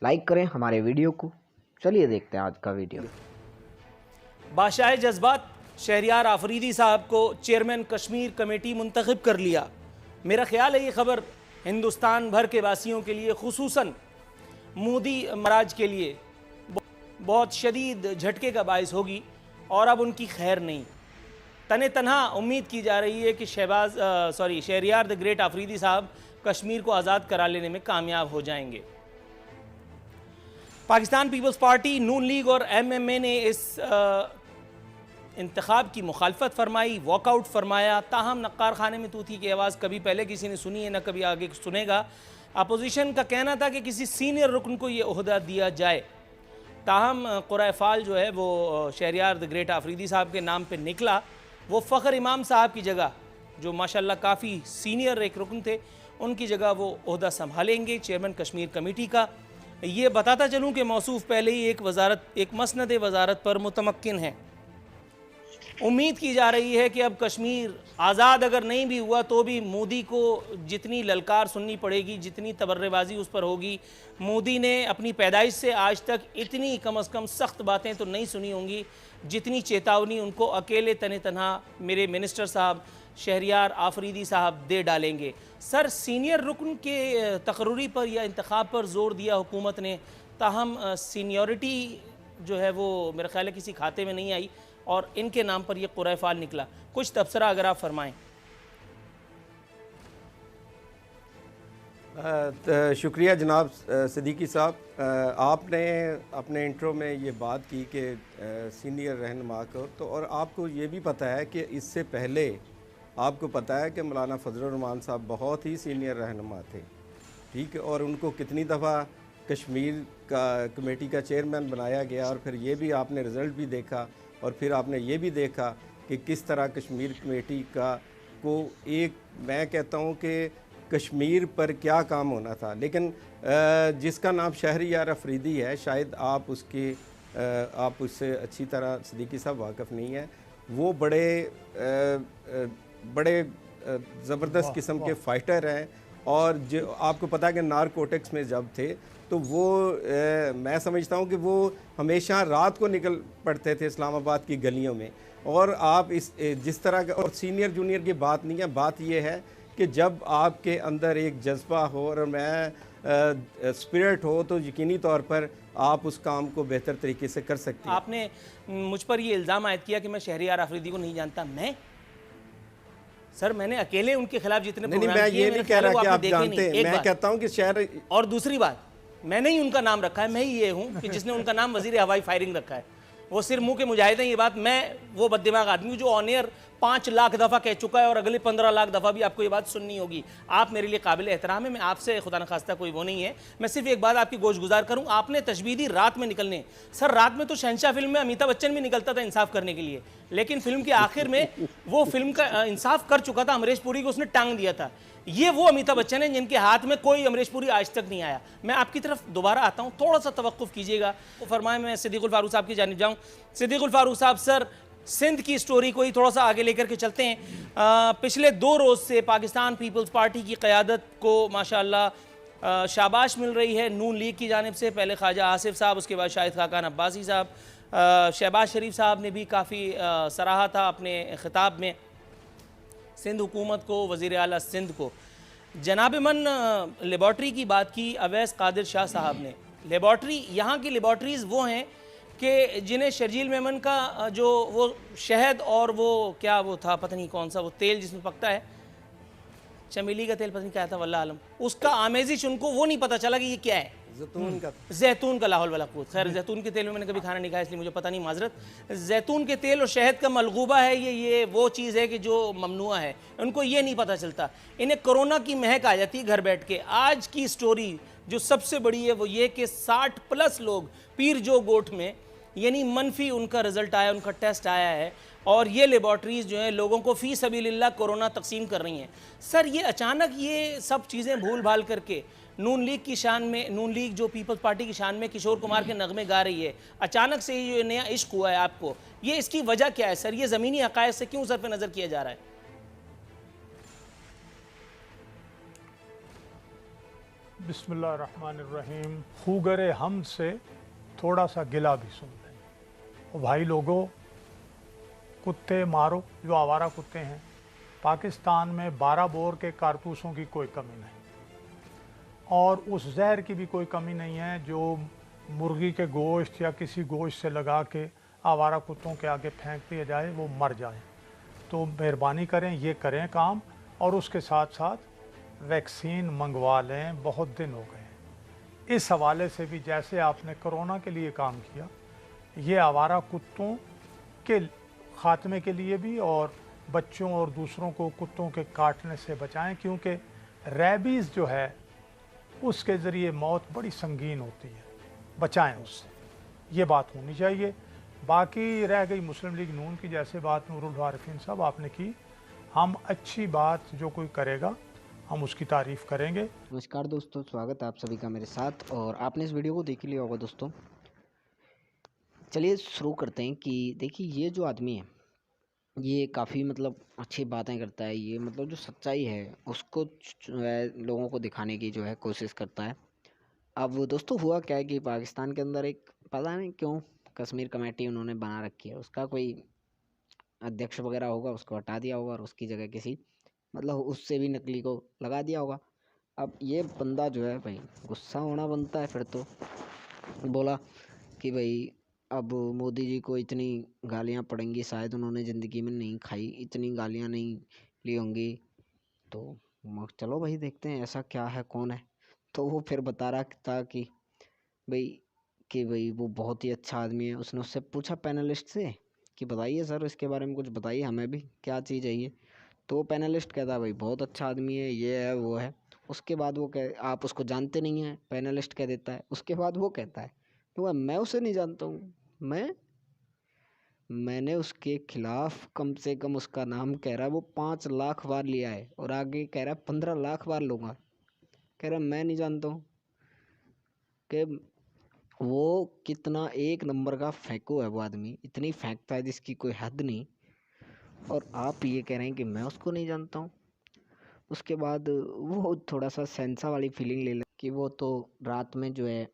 Like करें हमारे video को। चलिए देखते हैं आज का वीडियो। बादशाह जज्बात शहरियार आफरीदी साहब को चेयरमैन कश्मीर कमेटी मुंतखब कर लिया। मेरा ख्याल है ये खबर हिंदुस्तान भर के वासियों के लिए, खुसूसन मोदी महाराज के लिए बहुत शदीद झटके का बायस होगी और अब उनकी खैर नहीं। तने तनहा उम्मीद की जा रही है कि शहरियार द ग्रेट आफरीदी साहब कश्मीर को आज़ाद करा लेने में कामयाब हो जाएंगे। पाकिस्तान पीपल्स पार्टी, नून लीग और एमएमए ने इस इंतखाब की मुखालफत फरमाई, वॉकआउट फरमाया। ताहम नक्कार खाने में तूती की आवाज़ कभी पहले किसी ने सुनी है, न कभी आगे सुनेगा। अपोजिशन का कहना था कि किसी सीनियर रुकन को ये ओहदा दिया जाए। ताहम कुरैफाल जो है वो शहरियार द ग्रेट आफरीदी साहब के नाम पे निकला। वो फ़ख्र इमाम साहब की जगह, जो माशाल्लाह काफ़ी सीनियर एक रुकन थे, उनकी जगह वो ओहदा संभालेंगे चेयरमैन कश्मीर कमेटी का। ये बताता चलूँ कि मौसूफ पहले ही एक मसनद वजारत पर मुतमक्किन है। उम्मीद की जा रही है कि अब कश्मीर आज़ाद अगर नहीं भी हुआ तो भी मोदी को जितनी ललकार सुननी पड़ेगी, जितनी तबर्रेबाजी उस पर होगी। मोदी ने अपनी पैदाइश से आज तक इतनी कम अज़ कम सख्त बातें तो नहीं सुनी होंगी जितनी चेतावनी उनको अकेले तने तनहा मेरे मिनिस्टर साहब शहरियार आफरीदी साहब दे डालेंगे। सर, सीनियर रुकन के तकर्री पर या इंतखाब पर ज़ोर दिया हुकूमत ने, ताहम सीनियरिटी जो है वो मेरा ख्याल है किसी खाते में नहीं आई और इनके नाम पर यह कुरैफाल निकला। कुछ तबसरा अगर आप फरमाएं। शुक्रिया जनाब सिद्दीकी साहब। आपने अपने इंट्रो में ये बात की कि सीनियर रहनुमा को, तो और आपको ये भी पता है कि इससे पहले आपको पता है कि मौलाना फजलुर रहमान साहब बहुत ही सीनियर रहनुमा थे, ठीक है, और उनको कितनी दफ़ा कश्मीर का कमेटी का चेयरमैन बनाया गया और फिर ये भी आपने रिज़ल्ट भी देखा और फिर आपने ये भी देखा कि किस तरह कश्मीर कमेटी का को एक, मैं कहता हूँ कि कश्मीर पर क्या काम होना था। लेकिन जिसका नाम शहरियार अफरीदी है, शायद आप उससे अच्छी तरह सिद्दीकी साहब वाकिफ़ नहीं है। वो बड़े ज़बरदस्त किस्म के फ़ाइटर हैं और जो आपको पता है कि नारकोटिक्स में जब थे तो वो मैं समझता हूँ कि वो हमेशा रात को निकल पड़ते थे इस्लामाबाद की गलियों में। और आप जिस तरह का, और सीनियर जूनियर की बात नहीं है, बात ये है कि जब आपके अंदर एक जज्बा हो और स्पिरिट हो तो यकीनी तौर पर आप उस काम को बेहतर तरीके से कर सकते हैं। आपने मुझ पर ये इल्ज़ाम आयद किया कि मैं शहरियार आफरीदी को नहीं जानता। सर, मैंने अकेले उनके खिलाफ जितने नहीं, मैं ये नहीं कह रहा कि आप जानते हैं, मैं कहता हूं कि शहर। और दूसरी बात, मैंने ही उनका नाम रखा है, मैं ही ये हूं कि जिसने उनका नाम वजीर हवाई फायरिंग रखा है। वो सिर्फ मुंह के मुजाहिद हैं ये बात। मैं वो बददिमाग आदमी जो ऑन एयर 5 लाख दफ़ा कह चुका है और अगले 15 लाख दफ़ा भी आपको ये बात सुननी होगी। आप मेरे लिए काबिल एहतराम है, मैं आपसे खुदा न खास्ता कोई वो नहीं है। मैं सिर्फ एक बात आपकी गोश गुजार करूँ, आपने तशबीह दी रात में निकलने। सर, रात में तो शहंशाह फिल्म में अमिताभ बच्चन भी निकलता था इंसाफ करने के लिए, लेकिन फिल्म के आखिर में वो फिल्म का इंसाफ कर चुका था, अमरीश पुरी को उसने टांग दिया था। ये वो अमिताभ बच्चन है जिनके हाथ में कोई अमरीश पुरी आज तक नहीं आया। मैं आपकी तरफ दोबारा आता हूँ, थोड़ा सा तवक्कुफ कीजिएगा। तो फरमाए मैं सिद्दीकुल फारूक साहब की जानिब जाऊँ। सिद्दीकुल फारूक साहब, सर, सिंध की स्टोरी को ही थोड़ा सा आगे लेकर के चलते हैं। पिछले 2 रोज़ से पाकिस्तान पीपल्स पार्टी की क़यादत को माशाअल्लाह शाबाश मिल रही है नून लीग की जानिब से। पहले ख्वाजा आसिफ साहब, उसके बाद शाहिद खाकान अब्बासी साहब, शहबाज शरीफ साहब ने भी काफ़ी सराहा था अपने ख़िताब में सिंध हुकूमत को, वज़ीर आला सिंध को। जनाब मन लेबॉर्ट्री की बात की अवैस कादिर शाह साहब ने। लेबॉर्ट्री, यहाँ की लेबॉर्ट्रीज़ वो हैं कि जिन्हें शर्जील मेमन का जो वो शहद और वो क्या वो था, पता नहीं कौन सा वो तेल जिसमें पकता है, चमेली का तेल, पता नहीं क्या था, वल्लाह आलम, उसका आमेजिश उनको वो नहीं पता चला कि ये क्या है। जैतून का लाहौल वाला कूद। खैर, जैतून के तेल में मैंने कभी खाना नहीं खाया इसलिए मुझे पता नहीं, माजरत। जैतून के तेल और शहद का मलगूबा है, ये वो चीज़ है कि जो ममनुआ है, उनको ये नहीं पता चलता। इन्हें कोरोना की महक आ जाती है घर बैठ के। आज की स्टोरी जो सबसे बड़ी है वो ये कि 60+ लोग पीर जो गोठ में, यानी मनफी उनका रिजल्ट आया, उनका टेस्ट आया है और ये लेबॉर्ट्रीज़ जो हैं लोगों को फ़ी सबीलिल्लाह कोरोना तकसीम कर रही हैं। सर, ये अचानक ये सब चीज़ें भूल भाल करके नून लीग की शान में, नून लीग जो पीपल्स पार्टी की शान में किशोर कुमार के नगमे गा रही है, अचानक से ये जो नया इश्क हुआ है आपको, ये इसकी वजह क्या है सर? ये ज़मीनी हक़ाइक़ से क्यों सरफ़ नज़र किया जा रहा है? बिस्मिल्लाहिर्रहमानिर्रहीम। खूगरे हम से थोड़ा सा गिला भी सुन लें। और भाई लोगों, कुत्ते मारो जो आवारा कुत्ते हैं। पाकिस्तान में 12 बोर के कारतूसों की कोई कमी नहीं और उस जहर की भी कोई कमी नहीं है जो मुर्गी के गोश्त या किसी गोश्त से लगा के आवारा कुत्तों के आगे फेंक दिया जाए, वो मर जाए। तो मेहरबानी करें, ये करें काम, और उसके साथ साथ वैक्सीन मंगवा लें। बहुत दिन हो गए हैं। इस हवाले से भी जैसे आपने कोरोना के लिए काम किया, ये आवारा कुत्तों के ख़ात्मे के लिए भी, और बच्चों और दूसरों को कुत्तों के काटने से बचाएं, क्योंकि रेबीज़ जो है उसके ज़रिए मौत बड़ी संगीन होती है। बचाएं उससे, ये बात होनी चाहिए। बाकी रह गई मुस्लिम लीग नून की, जैसे बात नूरुल वारिफिन साहब आपने की, हम अच्छी बात जो कोई करेगा हम उसकी तारीफ़ करेंगे। नमस्कार दोस्तों, स्वागत है आप सभी का मेरे साथ। और आपने इस वीडियो को देख लिया होगा दोस्तों। चलिए शुरू करते हैं कि देखिए, ये जो आदमी है ये काफ़ी मतलब अच्छी बातें करता है। ये मतलब जो सच्चाई है उसको जो है लोगों को दिखाने की जो है कोशिश करता है। अब दोस्तों हुआ क्या है कि पाकिस्तान के अंदर एक, पता नहीं क्यों, कश्मीर कमेटी उन्होंने बना रखी है। उसका कोई अध्यक्ष वगैरह होगा, उसको हटा दिया होगा और उसकी जगह किसी मतलब उससे भी नकली को लगा दिया होगा। अब ये बंदा जो है भाई, गुस्सा होना बनता है। फिर तो बोला कि भाई अब मोदी जी को इतनी गालियां पड़ेंगी, शायद उन्होंने ज़िंदगी में नहीं खाई, इतनी गालियां नहीं ली होंगी। तो चलो भाई देखते हैं ऐसा क्या है, कौन है। तो वो फिर बता रहा था भाई कि भाई वो बहुत ही अच्छा आदमी है। उसने उससे पूछा पैनलिस्ट से कि बताइए सर इसके बारे में कुछ बताइए, हमें भी क्या चीज़ है ये। तो वो पैनलिस्ट कहता है भाई बहुत अच्छा आदमी है, ये है वो है। उसके बाद वो कह, आप उसको जानते नहीं हैं, पैनलिस्ट कह देता है। उसके बाद वो कहता है तो मैं उसे नहीं जानता हूँ, मैंने उसके खिलाफ कम से कम, उसका नाम कह रहा है वो 5 लाख बार लिया है और आगे कह रहा है 15 लाख बार लूँगा। कह रहा है मैं नहीं जानता हूँ कि वो कितना एक नंबर का फेंको है। वो आदमी इतनी फेंकता है जिसकी कोई हद नहीं, और आप ये कह रहे हैं कि मैं उसको नहीं जानता हूँ। उसके बाद वो थोड़ा सा सेंसा वाली फीलिंग ले ले कि वो तो रात में जो है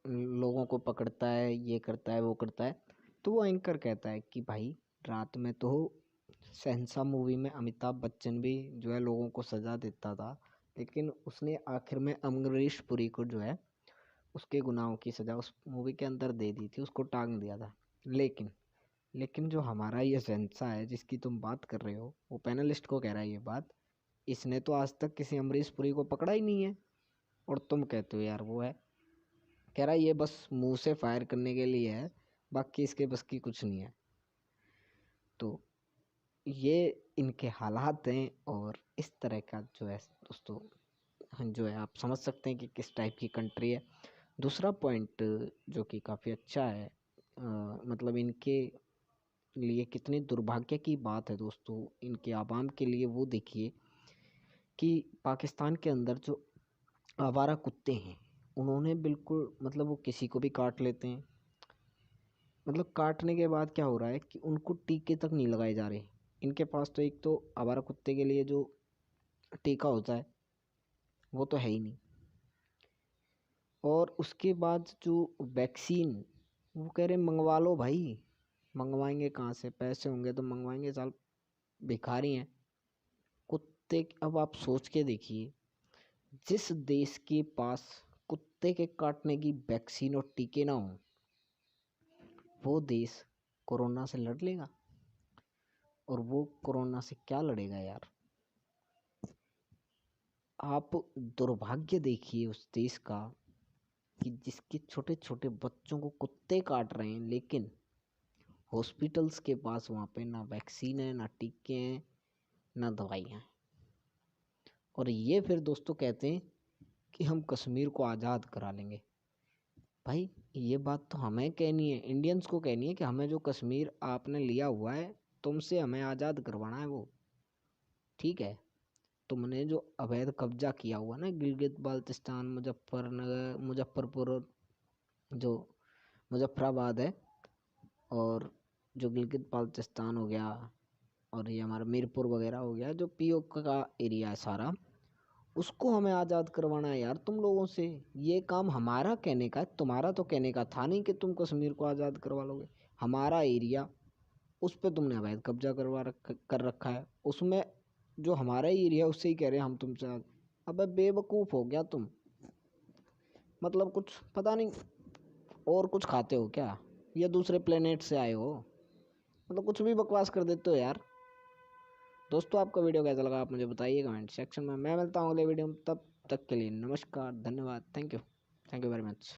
लोगों को पकड़ता है, ये करता है वो करता है। तो वो एंकर कहता है कि भाई रात में तो शहंशाह मूवी में अमिताभ बच्चन भी जो है लोगों को सज़ा देता था, लेकिन उसने आखिर में अमरीश पुरी को जो है उसके गुनाहों की सज़ा उस मूवी के अंदर दे दी थी, उसको टांग दिया था। लेकिन जो हमारा ये शहंशाह है जिसकी तुम बात कर रहे हो, वो पैनलिस्ट को कह रहा है ये बात, इसने तो आज तक किसी अमरीश पुरी को पकड़ा ही नहीं है, और तुम कहते हो यार वो है। कह रहा है ये बस मुंह से फायर करने के लिए है, बाकी इसके बस की कुछ नहीं है। तो ये इनके हालात हैं, और इस तरह का जो है दोस्तों जो है आप समझ सकते हैं कि किस टाइप की कंट्री है। दूसरा पॉइंट जो कि काफ़ी अच्छा है, मतलब इनके लिए कितनी दुर्भाग्य की बात है दोस्तों इनके आवाम के लिए, वो देखिए कि पाकिस्तान के अंदर जो आवारा कुत्ते हैं उन्होंने बिल्कुल मतलब वो किसी को भी काट लेते हैं। मतलब काटने के बाद क्या हो रहा है कि उनको टीके तक नहीं लगाए जा रहे। इनके पास तो एक तो आवारा कुत्ते के लिए जो टीका होता है वो तो है ही नहीं, और उसके बाद जो वैक्सीन, वो कह रहे मंगवा लो भाई। मंगवाएंगे कहाँ से, पैसे होंगे तो मंगवाएंगे, साल भिखारी हैं कुत्ते। अब आप सोच के देखिए, जिस देश के पास कुत्ते के काटने की वैक्सीन और टीके ना हो, वो देश कोरोना से लड़ लेगा। और वो कोरोना से क्या लड़ेगा यार। आप दुर्भाग्य देखिए उस देश का कि जिसके छोटे छोटे बच्चों को कुत्ते काट रहे हैं, लेकिन हॉस्पिटल्स के पास वहाँ पे ना वैक्सीन है, ना टीके हैं, ना दवाइयाँ हैं। और ये फिर दोस्तों कहते हैं कि हम कश्मीर को आज़ाद करा लेंगे। भाई ये बात तो हमें कहनी है, इंडियंस को कहनी है कि हमें जो कश्मीर आपने लिया हुआ है तुमसे हमें आज़ाद करवाना है। वो ठीक है, तुमने जो अवैध कब्जा किया हुआ ना गिलगित बाल्टिस्तान, मुजफ्फरनगर, मुजफ्फरपुर, और जो मुजफ्फराबाद है, और जो गिलगित बाल्टिस्तान हो गया, और ये हमारा मीरपुर वगैरह हो गया, जो पीओके का एरिया है सारा, उसको हमें आज़ाद करवाना है यार तुम लोगों से। ये काम हमारा कहने का है, तुम्हारा तो कहने का था नहीं कि तुम कश्मीर को आज़ाद करवा लोगे। हमारा एरिया, उस पे तुमने अवैध कब्जा कर रखा है। उसमें जो हमारा ही एरिया उससे ही कह रहे हैं हम तुमसे अबे बेवकूफ़ हो गया तुम। मतलब कुछ पता नहीं और कुछ खाते हो क्या, या दूसरे प्लेनेट से आए हो? मतलब कुछ भी बकवास कर देते हो यार। दोस्तों आपका वीडियो कैसा लगा आप मुझे बताइए कमेंट सेक्शन में। मैं मिलता हूँ अगले वीडियो में, तब तक के लिए नमस्कार, धन्यवाद, थैंक यू वेरी मच।